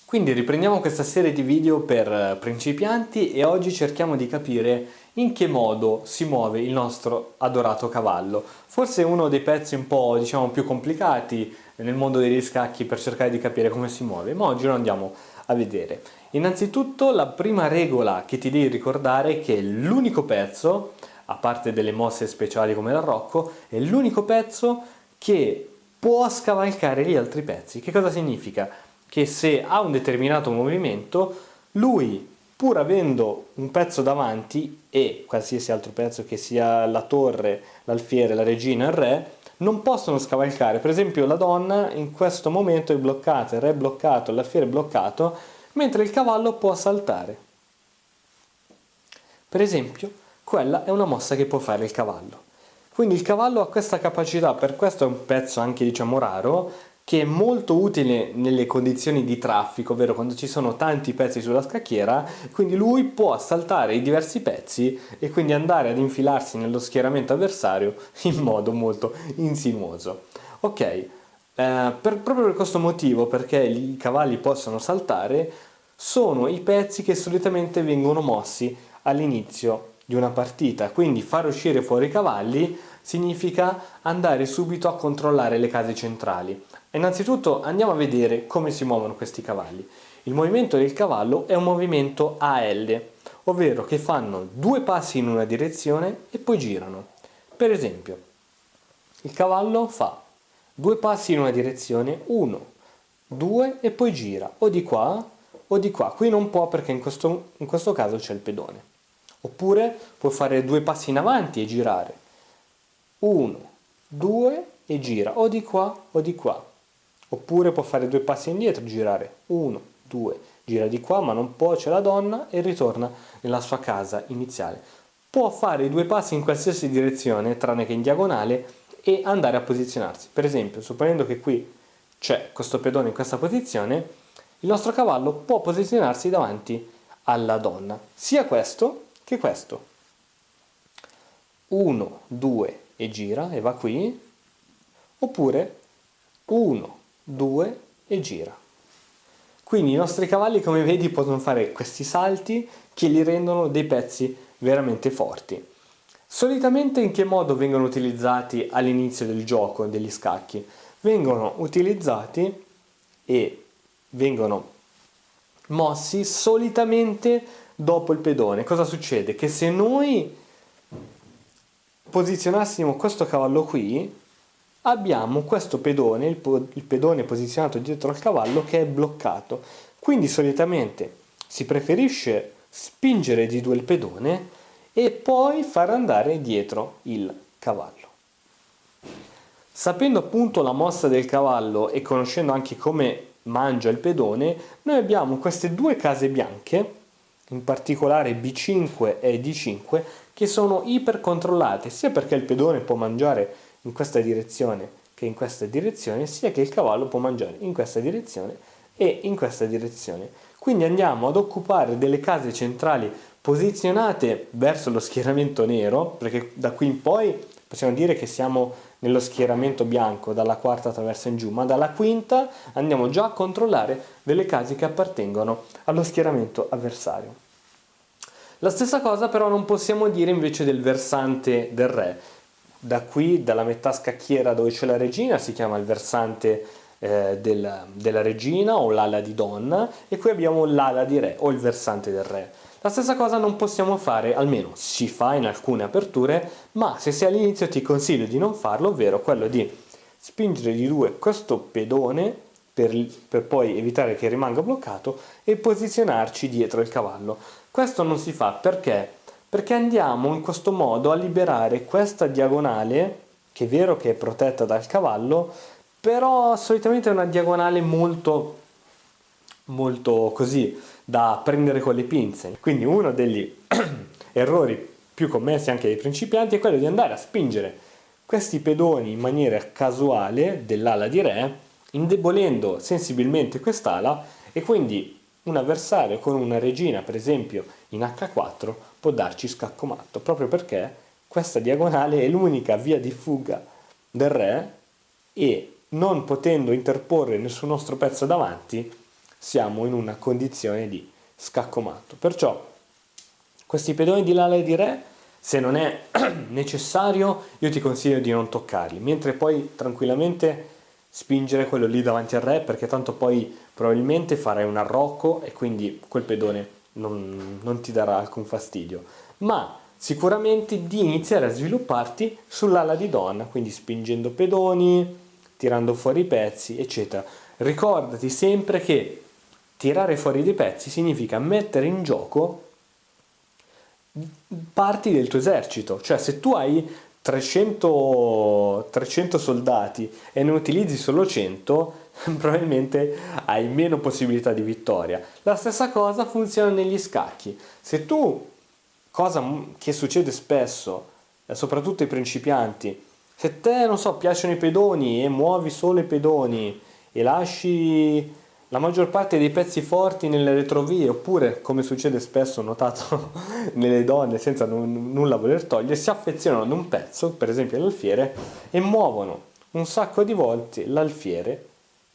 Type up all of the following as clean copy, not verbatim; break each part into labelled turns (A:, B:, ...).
A: Quindi riprendiamo questa serie di video per principianti e oggi cerchiamo di capire in che modo si muove il nostro adorato cavallo. Forse uno dei pezzi un po', diciamo, più complicati nel mondo degli scacchi per cercare di capire come si muove, ma oggi lo andiamo a vedere. Innanzitutto la prima regola che ti devi ricordare è che l'unico pezzo, a parte delle mosse speciali come l'arrocco, è l'unico pezzo che può scavalcare gli altri pezzi. Che cosa significa? Che se ha un determinato movimento, lui, pur avendo un pezzo davanti e qualsiasi altro pezzo che sia la torre, l'alfiere, la regina, il re, non possono scavalcare. Per esempio la donna in questo momento è bloccata, il re è bloccato, l'alfiere è bloccato, mentre il cavallo può saltare. Per esempio, quella è una mossa che può fare il cavallo. Quindi il cavallo ha questa capacità, per questo è un pezzo anche diciamo raro, che è molto utile nelle condizioni di traffico, ovvero quando ci sono tanti pezzi sulla scacchiera, quindi lui può saltare i diversi pezzi e quindi andare ad infilarsi nello schieramento avversario in modo molto insinuoso. Ok, proprio per questo motivo, perché i cavalli possono saltare, sono i pezzi che solitamente vengono mossi all'inizio di una partita, quindi far uscire fuori i cavalli significa andare subito a controllare le case centrali. Innanzitutto andiamo a vedere come si muovono questi cavalli. Il movimento del cavallo è un movimento a L, ovvero che fanno due passi in una direzione e poi girano. Per esempio, il cavallo fa due passi in una direzione, uno, due e poi gira, o di qua o di qua. Qui non può perché in questo caso c'è il pedone. Oppure può fare due passi in avanti e girare. Uno, due e gira, o di qua o di qua. Oppure può fare due passi indietro, girare. Uno, due, gira di qua, ma non può, c'è la donna e ritorna nella sua casa iniziale. Può fare due passi in qualsiasi direzione, tranne che in diagonale, e andare a posizionarsi. Per esempio, supponendo che qui c'è questo pedone in questa posizione, il nostro cavallo può posizionarsi davanti alla donna, sia questo che questo. 1, 2 e gira e va qui, oppure 1, 2 e gira. Quindi i nostri cavalli, come vedi, possono fare questi salti che li rendono dei pezzi veramente forti. Solitamente in che modo vengono utilizzati all'inizio del gioco degli scacchi? Vengono utilizzati e vengono mossi solitamente dopo il pedone. Cosa succede? Che se noi posizionassimo questo cavallo qui, abbiamo questo pedone, il pedone posizionato dietro al cavallo che è bloccato. Quindi solitamente si preferisce spingere di due il pedone e poi far andare dietro il cavallo. Sapendo appunto la mossa del cavallo e conoscendo anche come mangia il pedone, noi abbiamo queste due case bianche, in particolare B5 e D5, che sono ipercontrollate, sia perché il pedone può mangiare in questa direzione che in questa direzione, sia che il cavallo può mangiare in questa direzione e in questa direzione. Quindi andiamo ad occupare delle case centrali posizionate verso lo schieramento nero, perché da qui in poi possiamo dire che siamo nello schieramento bianco dalla quarta traversa in giù, ma dalla quinta andiamo già a controllare delle case che appartengono allo schieramento avversario. La stessa cosa però non possiamo dire invece del versante del re. Da qui, dalla metà scacchiera dove c'è la regina, si chiama il versante della regina o l'ala di donna, e qui abbiamo l'ala di re o il versante del re. La stessa cosa non possiamo fare, almeno si fa in alcune aperture, ma se sei all'inizio ti consiglio di non farlo, ovvero quello di spingere di due questo pedone per poi evitare che rimanga bloccato e posizionarci dietro il cavallo. Questo non si fa perché? Perché andiamo in questo modo a liberare questa diagonale, che è vero che è protetta dal cavallo, però solitamente è una diagonale molto così da prendere con le pinze. Quindi uno degli errori più commessi anche dai principianti è quello di andare a spingere questi pedoni in maniera casuale dell'ala di re, indebolendo sensibilmente quest'ala, e quindi un avversario con una regina, per esempio in H4, può darci scacco matto, proprio perché questa diagonale è l'unica via di fuga del re e non potendo interporre nessun nostro pezzo davanti siamo in una condizione di scacco matto. Perciò questi pedoni di Lala e di Re, se non è necessario, io ti consiglio di non toccarli, mentre puoi tranquillamente spingere quello lì davanti al Re, perché tanto poi probabilmente farai un arrocco e quindi quel pedone non ti darà alcun fastidio. Ma sicuramente di iniziare a svilupparti sull'ala di donna, quindi spingendo pedoni, tirando fuori i pezzi, eccetera. Ricordati sempre che tirare fuori dei pezzi significa mettere in gioco parti del tuo esercito, cioè se tu hai 300 soldati e ne utilizzi solo 100, probabilmente hai meno possibilità di vittoria. La stessa cosa funziona negli scacchi. Se tu, cosa che succede spesso, soprattutto ai principianti, se te, non so, piacciono i pedoni e muovi solo i pedoni e lasci la maggior parte dei pezzi forti nelle retrovie, oppure, come succede spesso, ho notato, nelle donne, senza nulla voler togliere, si affezionano ad un pezzo, per esempio l'alfiere, e muovono un sacco di volte l'alfiere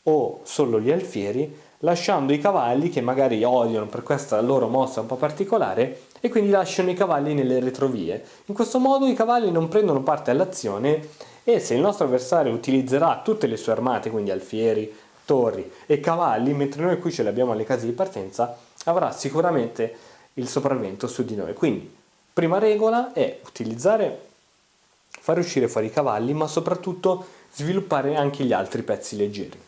A: o solo gli alfieri, lasciando i cavalli che magari odiano per questa loro mossa un po' particolare e quindi lasciano i cavalli nelle retrovie. In questo modo i cavalli non prendono parte all'azione e se il nostro avversario utilizzerà tutte le sue armate, quindi alfieri, torri e cavalli, mentre noi qui ce li abbiamo alle case di partenza, avrà sicuramente il sopravvento su di noi. Quindi, prima regola è fare uscire fuori i cavalli, ma soprattutto sviluppare anche gli altri pezzi leggeri.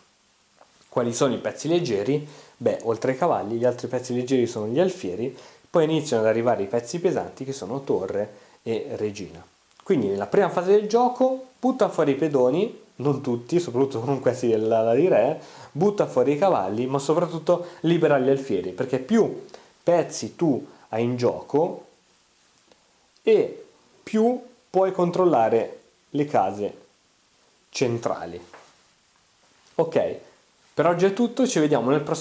A: Quali sono i pezzi leggeri? Beh, oltre ai cavalli, gli altri pezzi leggeri sono gli alfieri, poi iniziano ad arrivare i pezzi pesanti che sono torre e regina. Quindi nella prima fase del gioco butta fuori i pedoni, non tutti, soprattutto con questi della di Re, butta fuori i cavalli, ma soprattutto libera gli alfieri, perché più pezzi tu hai in gioco e più puoi controllare le case centrali. Ok, per oggi è tutto, ci vediamo nel prossimo